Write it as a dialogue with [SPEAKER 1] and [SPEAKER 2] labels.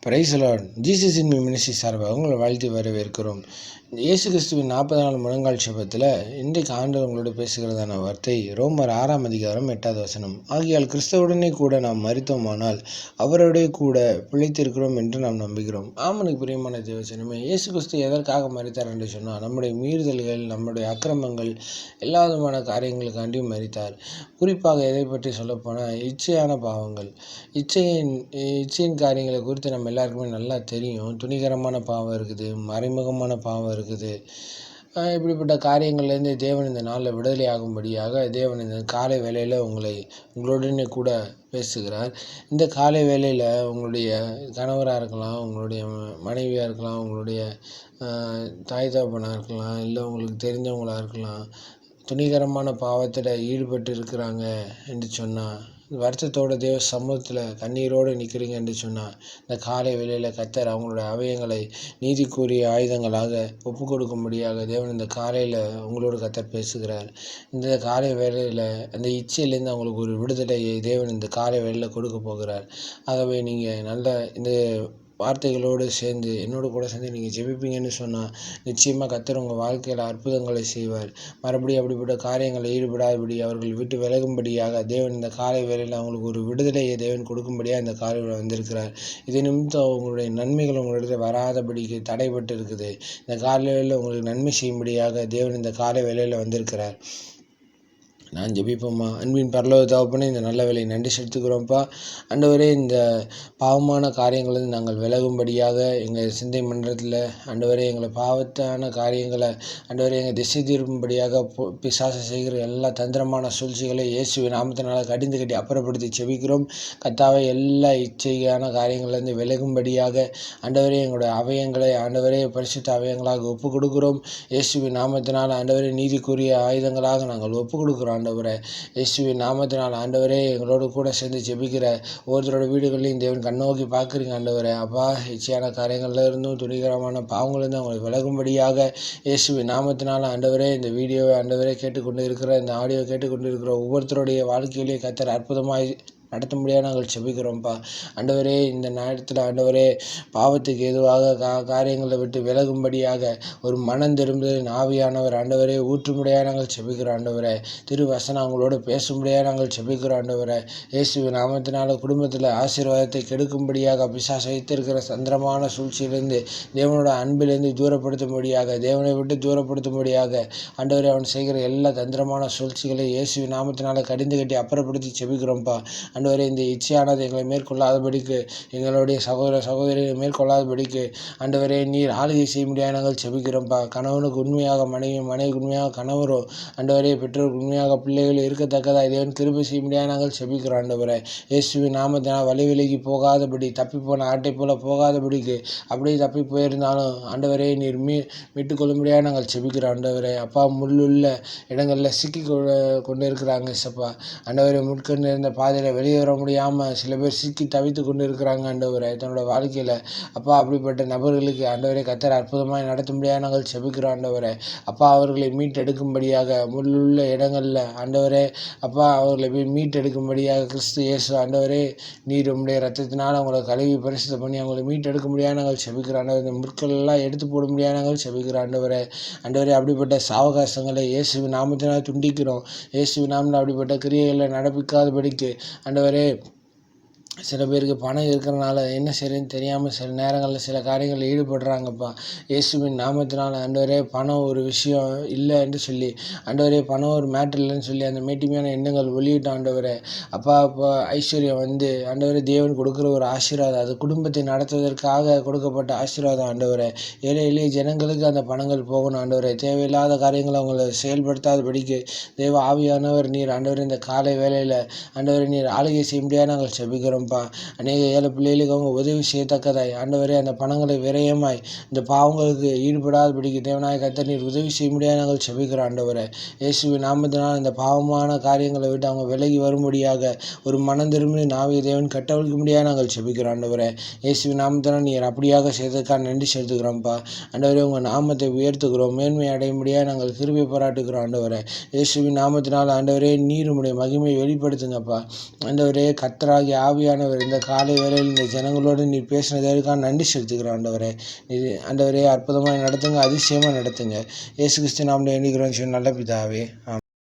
[SPEAKER 1] Praise the Lord. Jesus in me ministry சார்பாக உங்களை வாழ்த்தி வரவேற்கிறோம். இயேசு கிறிஸ்துவின் 40 நாள் முழங்கால் ஜெபத்தில் இன்றைக்கு ஆண்டவர் உங்களோட பேசுகிறதான வார்த்தை ரோமர் 6:8. ஆகையால் கிறிஸ்தவுடனே கூட நாம் மரித்தோமானால் அவருடைய கூட பிழைத்திருக்கிறோம் என்று நாம் நம்புகிறோம். ஆமனுக்கு பிரியமான தேவசனமே, இயேசு கிறிஸ்து எதற்காக மரித்தார் என்று சொன்னால், நம்முடைய மீறுதல்கள், நம்முடைய அக்கிரமங்கள், எல்லா விதமான காரியங்களுக்காண்டியும் மரித்தார். குறிப்பாக எதை பற்றி சொல்லப்போனால், இச்சையான பாவங்கள், இச்சையின் காரியங்களை குறித்து நம்ம எல்லாருக்குமே நல்லா தெரியும். துணிகரமான பாவம் இருக்குது, மறைமுகமான பாவம் இருக்குது. இப்படிப்பட்ட காரியங்கள்லேருந்து தேவன் இந்த நாளில் விடுதலை ஆகும்படியாக தேவன் இந்த காலை வேளையில் உங்களுடனே கூட பேசுகிறார். இந்த காலை வேளையில் உங்களுடைய கணவராக இருக்கலாம், உங்களுடைய மனைவியாக இருக்கலாம், உங்களுடைய தாய் தகப்பனாக இருக்கலாம், இல்லை உங்களுக்கு தெரிஞ்சவங்களாக இருக்கலாம், துணிகரமான பாவத்தில் ஈடுபட்டு இருக்கிறாங்க என்று சொன்னால், வருத்தத்தோட தேவ சமூகத்தில் கண்ணீரோடு நிற்கிறீங்க என்று சொன்னால், இந்த காலை வேளையில் கர்த்தர் அவங்களுடைய அவயங்களை நீதிக்குரிய ஆயுதங்களாக ஒப்பு கொடுக்கும்படியாக தேவன் இந்த காலையில் உங்களோட கர்த்தர் பேசுகிறார். இந்த காலை வேளையில் அந்த இச்சையிலேருந்து அவங்களுக்கு ஒரு விடுதலையை தேவன் இந்த காலை வேளையில் கொடுக்க போகிறார். ஆகவே நீங்கள் நல்ல இந்த வார்த்தைகளோடு சேர்ந்து என்னோட கூட சேர்ந்து நீங்கள் ஜெபிப்பீங்கன்னு சொன்னால், நிச்சயமாக கர்த்தர் உங்கள் வாழ்க்கையில் அற்புதங்களை செய்வார். மறுபடியும் அப்படிப்பட்ட காரியங்களில் ஈடுபடாதபடி அவர்கள் விட்டு விலகும்படியாக தேவன் இந்த காலை வேளையில் அவங்களுக்கு ஒரு விடுதலையை தேவன் கொடுக்கும்படியாக இந்த காலையில் வந்திருக்கிறார். இதை நிமித்தம் உங்களுடைய நன்மைகள் உங்களிடத்தில் வராதபடிக்கு தடைபட்டு இருக்குது. இந்த காலை வேளையில் உங்களுக்கு நன்மை செய்யும்படியாக தேவன் இந்த காலை வேளையில் வந்திருக்கிறார். நான் ஜெபிப்போம்மா. அன்பின் பரலோக தகப்பனே, இந்த நல்ல வேலை நன்றி செலுத்துக்கிறோம்ப்பா. ஆண்டவரே, இந்த பாவமான காரியங்களிலிருந்து நாங்கள் விலகும்படியாக எங்கள் சிந்தை மன்றத்தில் ஆண்டவரே, எங்களை பாவத்தான காரியங்களை ஆண்டவரே எங்கள் திசை திரும்பும்படியாக பிசாசு செய்கிற எல்லா தந்திரமான சூழ்ச்சிகளை இயேசுவின் நாமத்தினால் கடிந்து கட்டி அப்புறப்படுத்தி செபிக்கிறோம். கர்த்தாவே, எல்லா இச்சையான காரியங்களிலிருந்து விலகும்படியாக ஆண்டவரே எங்களுடைய அவயங்களை ஆண்டவரே பரிசுத்த அவயங்களாக ஒப்பு கொடுக்கிறோம். இயேசுவின் நாமத்தினால் ஆண்டவரே நீதிக்குரிய ஆயுதங்களாக நாங்கள் ஒப்பு கொடுக்கிறோம். ஆண்டவரே, இயேசுவின் நாமத்தினால் ஆண்டவரே எங்களோடு கூட சேர்ந்து ஜெபிக்கிற ஒவ்வொருத்தரோட வீடுகளையும் தேவன் கண்ணோக்கி பார்க்குறீங்க. ஆண்டவரே அப்பா, இச்சையான காரியங்கள்ல இருந்தும் துணிகரமான பாவங்களிலிருந்து அவங்களை விலகும்படியாக இயேசுவின் நாமத்தினால் ஆண்டவரே இந்த வீடியோவை ஆண்டவரே கேட்டுக்கொண்டு இருக்கிற, இந்த ஆடியோ கேட்டுக்கொண்டு இருக்கிற ஒவ்வொருத்தருடைய வாழ்க்கையிலேயே கர்த்தர் அற்புதமாய் நடத்த முடியாது நாங்கள் செபிக்கிறோம்ப்பா. ஆண்டவரே, இந்த நேரத்தில் ஆண்டவரே பாவத்துக்கு எதுவாக காரியங்களை விட்டு விலகும்படியாக ஒரு மனம் திரும்புதலின் ஆவியானவர் ஆண்டவரே ஊற்றும்படியாக நாங்கள் செபிக்கிறோம். ஆண்டவரே, திருவசனம் அவங்களோட பேசும்படியாக நாங்கள் செபிக்கிறோம். ஆண்டவரே, இயேசுவின் நாமத்தினால குடும்பத்தில் ஆசீர்வாதத்தை கெடுக்கும்படியாக பிசாசு வைத்திருக்கிற சந்திரமான சூழ்ச்சியிலிருந்து தேவனோட அன்பிலிருந்து தூரப்படுத்தும்படியாக, தேவனை விட்டு தூரப்படுத்தும்படியாக ஆண்டவரே அவன் செய்கிற எல்லா தந்திரமான சூழ்ச்சிகளை இயேசுவின் நாமத்தினால கடிந்து கட்டி அப்புறப்படுத்தி செபிக்கிறோம்ப்பா. ஆண்டவரே, இந்த இச்சையானது எங்களை மேற்கொள்ளாதபடிக்கு, எங்களுடைய சகோதர சகோதரிகளை மேற்கொள்ளாதபடிக்கு ஆண்டவரே நீர் ஆளுகை செய்ய முடியாது நாங்கள் செபிக்கிறோம்ப்பா. கணவனுக்கு உண்மையாக மனைவிக்கு உண்மையாக கணவரோ ஆண்டவரே பெற்றோருக்கு உண்மையாக பிள்ளைகள் இருக்கத்தக்கதாக தேவன் கிருபை செய்ய முடியாது நாங்கள் செபிக்கிறோம். ஆண்டவரே, இயேசுவின் நாமத்தினால் வழி விலகி போகாதபடி, தப்பி போன ஆட்டை போல போகாதபடிக்கு, அப்படியே தப்பி போயிருந்தாலும் ஆண்டவரே நீர் மீட்டுக்கொள்ள முடியாது நாங்கள் செபிக்கிறோம். ஆண்டவரே அப்பா, முள்ளுள்ள இடங்களில் சிக்கி கொண்டு இருக்கிறாங்க சப்பா. ஆண்டவரே, முட்கொண்டு இருந்த பாதையில் வெளியே வர முடியாமல் சில பேர் சிக்கி தவித்து கொண்டு இருக்கிறாங்க. ஆண்டவரே, தன்னோட வாழ்க்கையில் அப்பா அப்படிப்பட்ட நபர்களுக்கு ஆண்டவரே கர்த்தர் அற்புதமாக நடத்த முடியாது நாங்கள் செபிக்கிறோம். ஆண்டவரே அப்பா, அவர்களை மீட்டெடுக்கும்படியாக முள்ளுள்ள இடங்களில் ஆண்டவரே அப்பா அவர்களை போய் மீட்டெடுக்கும்படியாக கிறிஸ்து இயேசு ஆண்டவரே நீர் உம்முடைய ரத்தத்தினால் அவங்களை கழுவி பரிசுத்தம் பண்ணி அவங்களை மீட்டெடுக்க முடியாது நாங்கள் செபிக்கிறோம். ஆண்டவர், இந்த முட்கள் எல்லாம் எடுத்து போட முடியாது நாங்கள் செபிக்கிறோம். ஆண்டவரே அப்படிப்பட்ட சாவகாசங்களை இயேசுவின் நாமத்தினால் துண்டிக்கிறோம். இயேசுவின் நாமத்தில் அப்படிப்பட்ட கிரியைகளை நடப்பிக்காதபடிக்கு ஆண்டவரே, சில பேருக்கு பணம் இருக்கிறனால என்ன செய்யறதுன்னு தெரியாமல் சில நேரங்களில் சில காரியங்களில் ஈடுபடுறாங்கப்பா. இயேசுவின் நாமத்தினால் ஆண்டவரே பணம் ஒரு விஷயம் இல்லை என்று சொல்லி, ஆண்டவரே பணம் ஒரு மேட்டர் இல்லைன்னு சொல்லி அந்த மேட்டிமையான எண்ணங்கள் வெளியிட்டோம். ஆண்டவரே அப்பா, இப்போ ஐஸ்வர்யம் ஆண்டவரே தேவன் கொடுக்குற ஒரு ஆசீர்வாதம், அது குடும்பத்தை நடத்துவதற்காக கொடுக்கப்பட்ட ஆசீர்வாதம். ஆண்டவரே, ஏழை எளிய ஜனங்களுக்கு அந்த பணங்கள் போகணும். ஆண்டவரே, தேவையில்லாத காரியங்களை அவங்களை செயல்படுத்தாதபடிக்கு தேவ ஆவியானவர் நீர் ஆண்டவரே இந்த காலை வேளையில் ஆண்டவரே நீர் ஆளுகை செய்ய முடியாது நாங்கள் செபிக்கிறோம். அநேக ஏழை பிள்ளைகளுக்கு அவங்க உதவி செய்யத்தக்கதாய் ஆண்டவரே அந்த பணங்களை விரயமாய் இந்த பாவங்களுக்கு ஈடுபடாதபடிக்கு தேவனாய கர்த்தர் நீர் உதவி செய்ய முடியாது நாங்கள் செபிக்கிறோம். ஆண்டவரே, இயேசுவின் நாமத்தினால் இந்த பாவமான காரியங்களை விட்டு அவங்க விலகி வரும்படியாக ஒரு மனம் திரும்பி நாவிய தேவன் கட்டவிழ்க்க முடியாது நாங்கள் செபிக்கிறோம். ஆண்டவரே, இயேசுவின் நாமத்தினால் நீர் அப்படியாக செய்ததுக்காக நன்றி செலுத்துகிறோம்ப்பா. ஆண்டவரே, உங்கள் நாமத்தை உயர்த்துகிறோம், மேன்மை அடைய முடியாது நாங்கள் கிருபை பாராட்டுகிறோம். ஆண்டவரே, இயேசுவின் நாமத்தினால் ஆண்டவரே நீர் உம்முடைய மகிமையை வெளிப்படுத்துங்கப்பா. ஆண்டவரே, கர்த்தராகிய ஆவியான ஆவியானவர் இந்த காலை வேளையில் இந்த ஜனங்களோடு நீர் பேசினதற்காக நன்றி செலுத்துகிறோம் ஆண்டவரே. நீர் ஆண்டவரே அற்புதமாக நடத்துங்க, அதிசயமாக நடத்துங்க. இயேசு கிறிஸ்து நாமத்தில் எண்ணிக்கிறோம் நல்ல பிதாவே.